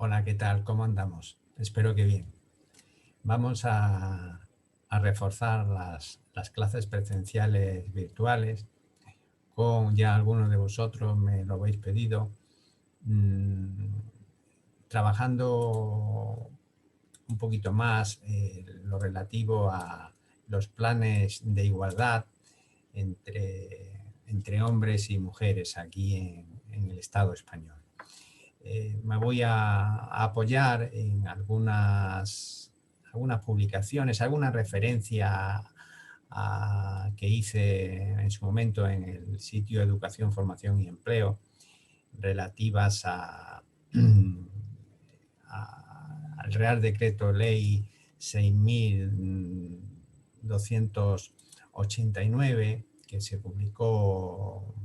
Hola, ¿qué tal? ¿Cómo andamos? Espero que bien. Vamos a reforzar las clases presenciales virtuales. Con ya algunos de vosotros me lo habéis pedido. mm, Trabajando un poquito más lo relativo a los planes de igualdad entre hombres y mujeres aquí en el Estado español. Me voy a apoyar en algunas publicaciones, alguna referencia que hice en su momento en el sitio Educación, Formación y Empleo relativas al Real Decreto Ley 6.289 que se publicó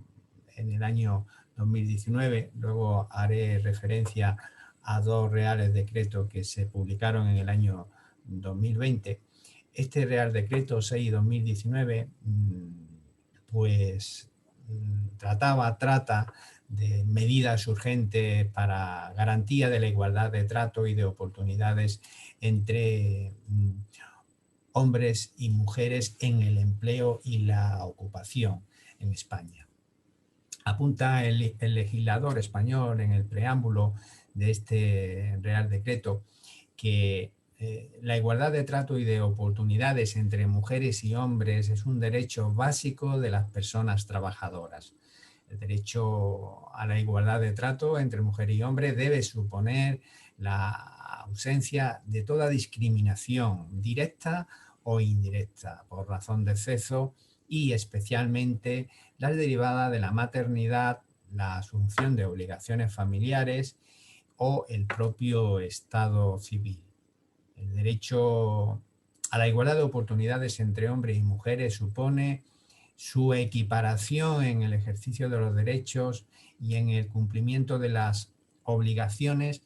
en el año 2019. Luego haré referencia a dos reales decretos que se publicaron en el año 2020. Este Real Decreto 6/2019 pues trata de medidas urgentes para garantía de la igualdad de trato y de oportunidades entre hombres y mujeres en el empleo y la ocupación en España. Apunta el legislador español en el preámbulo de este Real Decreto que la igualdad de trato y de oportunidades entre mujeres y hombres es un derecho básico de las personas trabajadoras. El derecho a la igualdad de trato entre mujer y hombre debe suponer la ausencia de toda discriminación directa o indirecta por razón de sexo y especialmente las derivadas de la maternidad, la asunción de obligaciones familiares o el propio estado civil. El derecho a la igualdad de oportunidades entre hombres y mujeres supone su equiparación en el ejercicio de los derechos y en el cumplimiento de las obligaciones,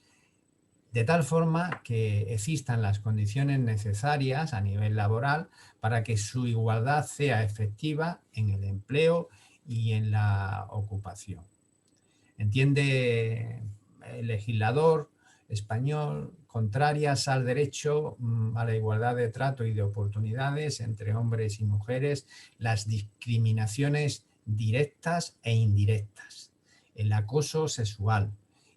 de tal forma que existan las condiciones necesarias a nivel laboral para que su igualdad sea efectiva en el empleo y en la ocupación. Entiende el legislador español contrarias al derecho a la igualdad de trato y de oportunidades entre hombres y mujeres, las discriminaciones directas e indirectas, el acoso sexual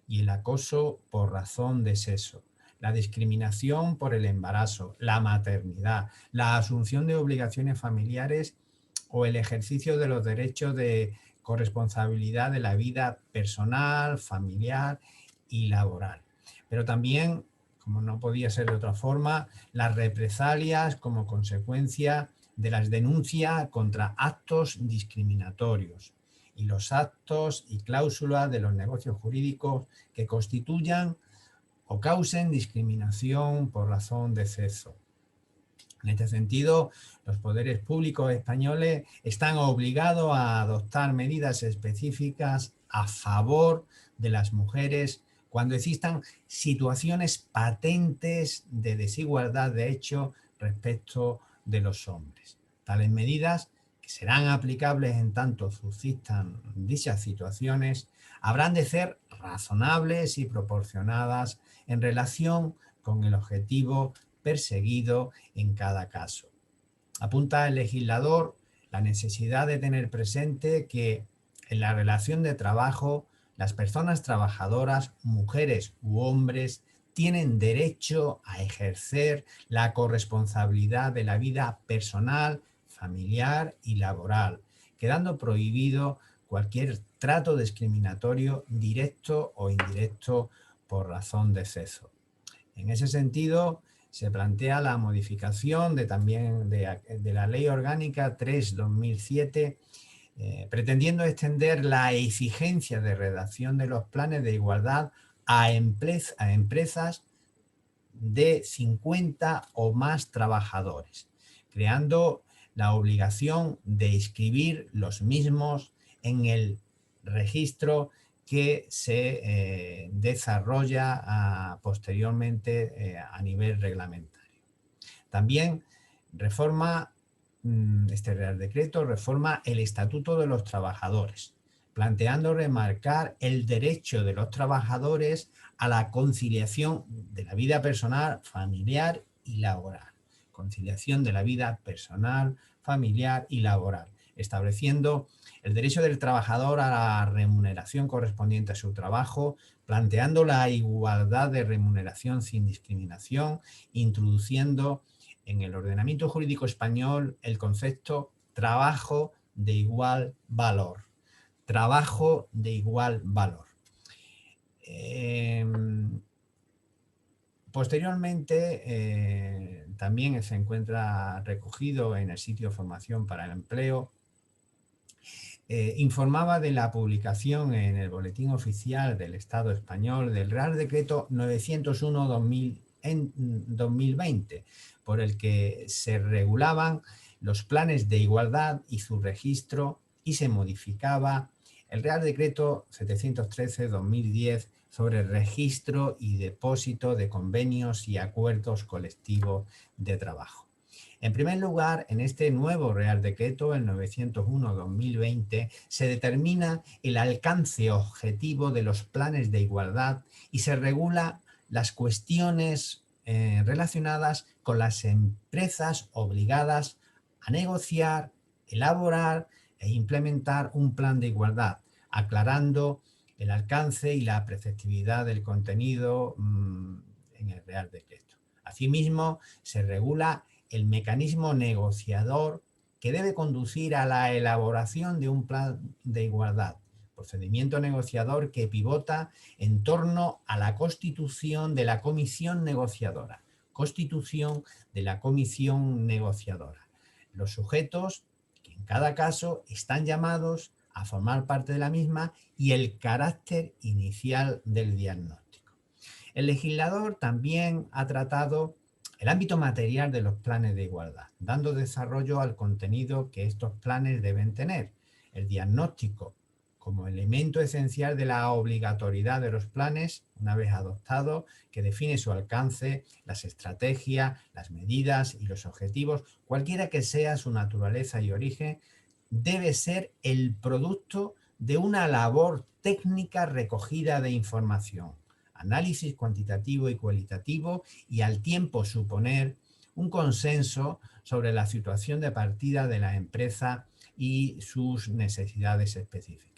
y el acoso por razón de sexo, la discriminación por el embarazo, la maternidad, la asunción de obligaciones familiares o el ejercicio de los derechos de corresponsabilidad de la vida personal, familiar y laboral. Pero también, como no podía ser de otra forma, las represalias como consecuencia de las denuncias contra actos discriminatorios y los actos y cláusulas de los negocios jurídicos que constituyan o causen discriminación por razón de sexo. En este sentido, los poderes públicos españoles están obligados a adoptar medidas específicas a favor de las mujeres cuando existan situaciones patentes de desigualdad de hecho respecto de los hombres. Tales medidas, que serán aplicables en tanto subsistan dichas situaciones, habrán de ser razonables y proporcionadas en relación con el objetivo perseguido en cada caso. Apunta el legislador la necesidad de tener presente que en la relación de trabajo las personas trabajadoras, mujeres u hombres, tienen derecho a ejercer la corresponsabilidad de la vida personal, familiar y laboral, quedando prohibido cualquier trato discriminatorio directo o indirecto por razón de sexo. En ese sentido, se plantea la modificación también de la Ley Orgánica 3/2007, pretendiendo extender la exigencia de redacción de los planes de igualdad a empresas de 50 o más trabajadores, creando la obligación de inscribir los mismos en el registro que se desarrolla posteriormente a nivel reglamentario. También reforma, este Real Decreto reforma el Estatuto de los Trabajadores, planteando remarcar el derecho de los trabajadores a la conciliación de la vida personal, familiar y laboral. Conciliación de la vida personal, familiar y laboral, estableciendo el derecho del trabajador a la remuneración correspondiente a su trabajo, planteando la igualdad de remuneración sin discriminación, introduciendo en el ordenamiento jurídico español el concepto trabajo de igual valor. Trabajo de igual valor. Posteriormente, también se encuentra recogido en el sitio Formación para el Empleo, informaba de la publicación en el Boletín Oficial del Estado Español del Real Decreto 901 en 2020, por el que se regulaban los planes de igualdad y su registro, y se modificaba el Real Decreto 713-2010 sobre el registro y depósito de convenios y acuerdos colectivos de trabajo. En primer lugar, en este nuevo Real Decreto, el 901-2020, se determina el alcance objetivo de los planes de igualdad y se regula las cuestiones relacionadas con las empresas obligadas a negociar, elaborar e implementar un plan de igualdad, aclarando el alcance y la preceptividad del contenido en el Real Decreto. Asimismo, se regula el mecanismo negociador que debe conducir a la elaboración de un plan de igualdad, procedimiento negociador que pivota en torno a la constitución de la comisión negociadora. Constitución de la comisión negociadora. Los sujetos que en cada caso están llamados a formar parte de la misma y el carácter inicial del diagnóstico. El legislador también ha tratado el ámbito material de los planes de igualdad, dando desarrollo al contenido que estos planes deben tener. El diagnóstico como elemento esencial de la obligatoriedad de los planes, una vez adoptado, que define su alcance, las estrategias, las medidas y los objetivos, cualquiera que sea su naturaleza y origen, debe ser el producto de una labor técnica recogida de información, análisis cuantitativo y cualitativo, y al tiempo suponer un consenso sobre la situación de partida de la empresa y sus necesidades específicas.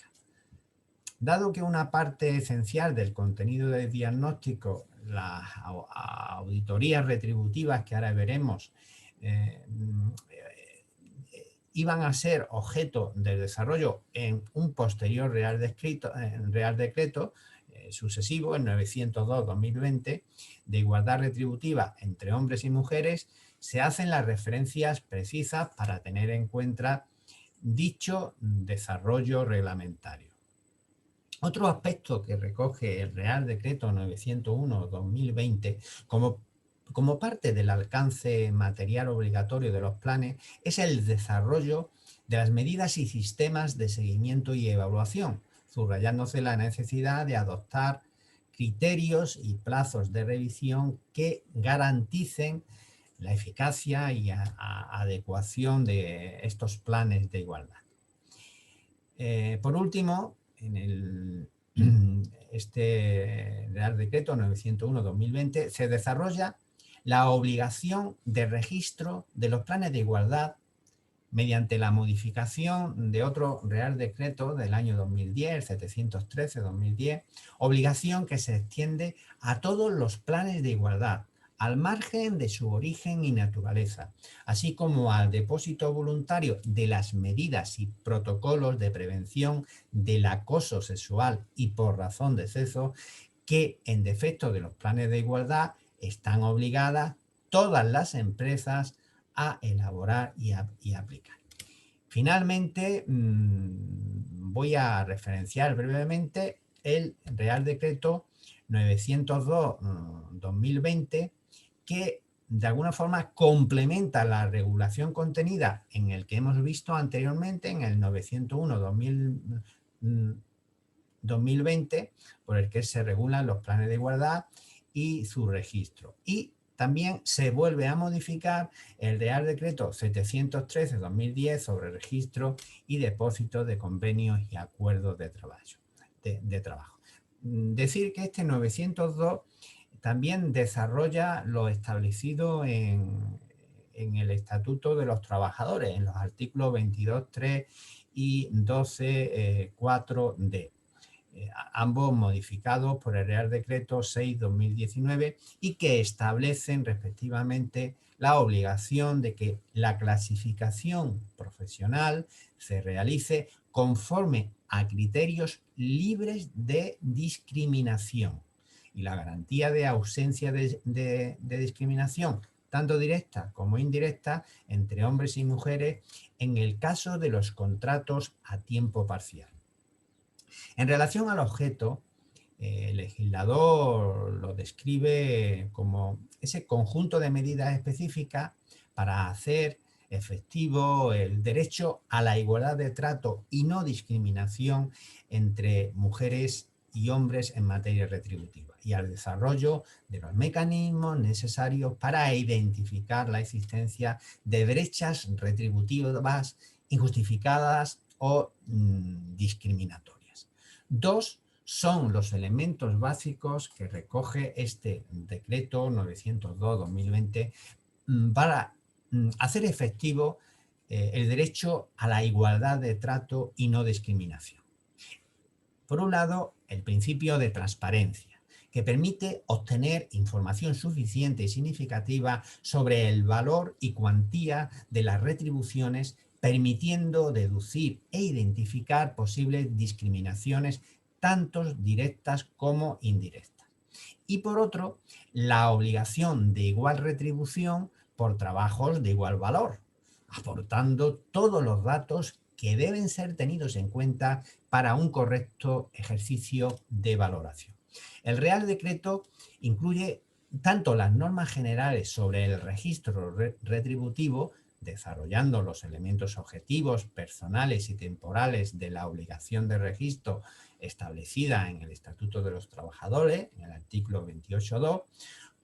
Dado que una parte esencial del contenido del diagnóstico, las auditorías retributivas que ahora veremos, iban a ser objeto de desarrollo en un posterior Real Decreto sucesivo, el 902-2020, de igualdad retributiva entre hombres y mujeres, se hacen las referencias precisas para tener en cuenta dicho desarrollo reglamentario. Otro aspecto que recoge el Real Decreto 901-2020 como parte del alcance material obligatorio de los planes es el desarrollo de las medidas y sistemas de seguimiento y evaluación, subrayándose la necesidad de adoptar criterios y plazos de revisión que garanticen la eficacia y adecuación de estos planes de igualdad. Por último, en este Real Decreto 901-2020 se desarrolla la obligación de registro de los planes de igualdad mediante la modificación de otro Real Decreto del año 2010, 713-2010, obligación que se extiende a todos los planes de igualdad, al margen de su origen y naturaleza, así como al depósito voluntario de las medidas y protocolos de prevención del acoso sexual y por razón de sexo, que en defecto de los planes de igualdad están obligadas todas las empresas a elaborar y aplicar. Finalmente, voy a referenciar brevemente el Real Decreto 902-2020, que de alguna forma complementa la regulación contenida en el que hemos visto anteriormente, en el 901-2020, por el que se regulan los planes de igualdad y su registro. Y también se vuelve a modificar el Real Decreto 713/2010 sobre registro y depósito de convenios y acuerdos de trabajo. Decir que este 902 también desarrolla lo establecido en el Estatuto de los Trabajadores, en los artículos 22.3 y 12.4d. Ambos modificados por el Real Decreto 6/2019 y que establecen respectivamente la obligación de que la clasificación profesional se realice conforme a criterios libres de discriminación y la garantía de ausencia de discriminación, tanto directa como indirecta, entre hombres y mujeres en el caso de los contratos a tiempo parcial. En relación al objeto, el legislador lo describe como ese conjunto de medidas específicas para hacer efectivo el derecho a la igualdad de trato y no discriminación entre mujeres y hombres en materia retributiva y al desarrollo de los mecanismos necesarios para identificar la existencia de brechas retributivas injustificadas o discriminatorias. Dos son los elementos básicos que recoge este decreto 902/2020 para hacer efectivo el derecho a la igualdad de trato y no discriminación. Por un lado, el principio de transparencia, que permite obtener información suficiente y significativa sobre el valor y cuantía de las retribuciones, permitiendo deducir e identificar posibles discriminaciones, tanto directas como indirectas. Y por otro, la obligación de igual retribución por trabajos de igual valor, aportando todos los datos que deben ser tenidos en cuenta para un correcto ejercicio de valoración. El Real Decreto incluye tanto las normas generales sobre el registro retributivo, desarrollando los elementos objetivos, personales y temporales de la obligación de registro establecida en el Estatuto de los Trabajadores, en el artículo 28.2,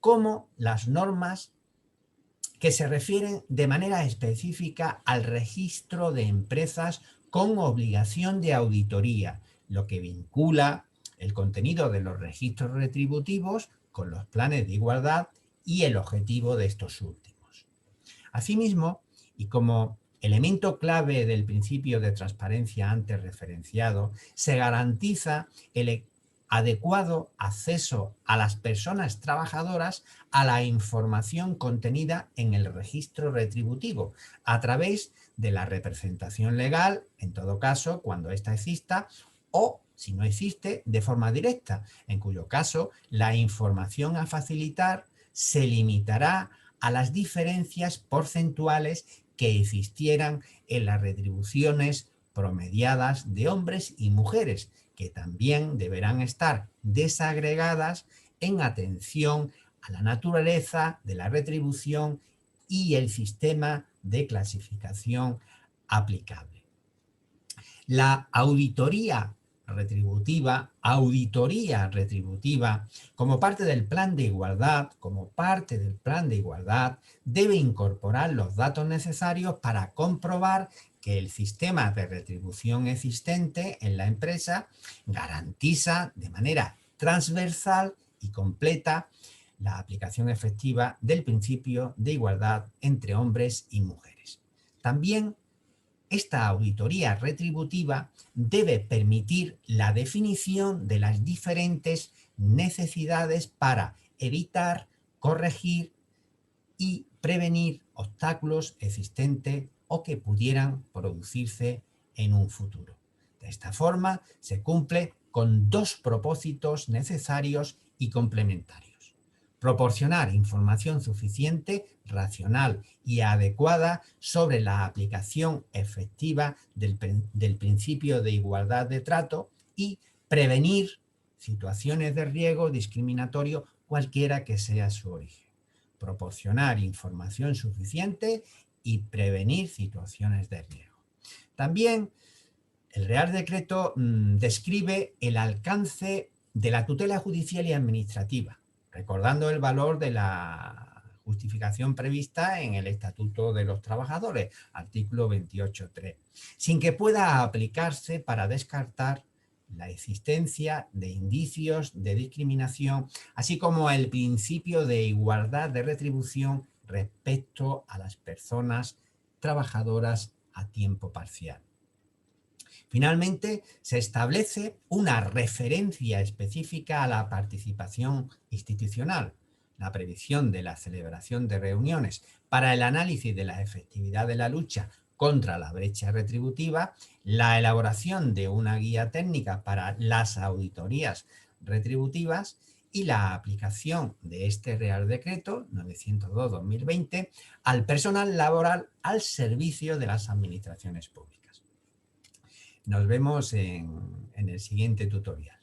como las normas que se refieren de manera específica al registro de empresas con obligación de auditoría, lo que vincula el contenido de los registros retributivos con los planes de igualdad y el objetivo de estos últimos. Asimismo, y como elemento clave del principio de transparencia antes referenciado, se garantiza el adecuado acceso a las personas trabajadoras a la información contenida en el registro retributivo a través de la representación legal, en todo caso, cuando ésta exista, o, si no existe, de forma directa, en cuyo caso la información a facilitar se limitará a las diferencias porcentuales que existieran en las retribuciones promediadas de hombres y mujeres, que también deberán estar desagregadas en atención a la naturaleza de la retribución y el sistema de clasificación aplicable. La auditoría retributiva, como parte del plan de igualdad, debe incorporar los datos necesarios para comprobar que el sistema de retribución existente en la empresa garantiza de manera transversal y completa la aplicación efectiva del principio de igualdad entre hombres y mujeres. También esta auditoría retributiva debe permitir la definición de las diferentes necesidades para evitar, corregir y prevenir obstáculos existentes o que pudieran producirse en un futuro. De esta forma, se cumple con dos propósitos necesarios y complementarios: proporcionar información suficiente, racional y adecuada sobre la aplicación efectiva del principio de igualdad de trato y prevenir situaciones de riesgo discriminatorio cualquiera que sea su origen. Proporcionar información suficiente y prevenir situaciones de riesgo. También el Real Decreto describe el alcance de la tutela judicial y administrativa, recordando el valor de la justificación prevista en el Estatuto de los Trabajadores, artículo 28.3, sin que pueda aplicarse para descartar la existencia de indicios de discriminación, así como el principio de igualdad de retribución respecto a las personas trabajadoras a tiempo parcial. Finalmente, se establece una referencia específica a la participación institucional, la previsión de la celebración de reuniones para el análisis de la efectividad de la lucha contra la brecha retributiva, la elaboración de una guía técnica para las auditorías retributivas y la aplicación de este Real Decreto 902-2020 al personal laboral al servicio de las administraciones públicas. Nos vemos en el siguiente tutorial.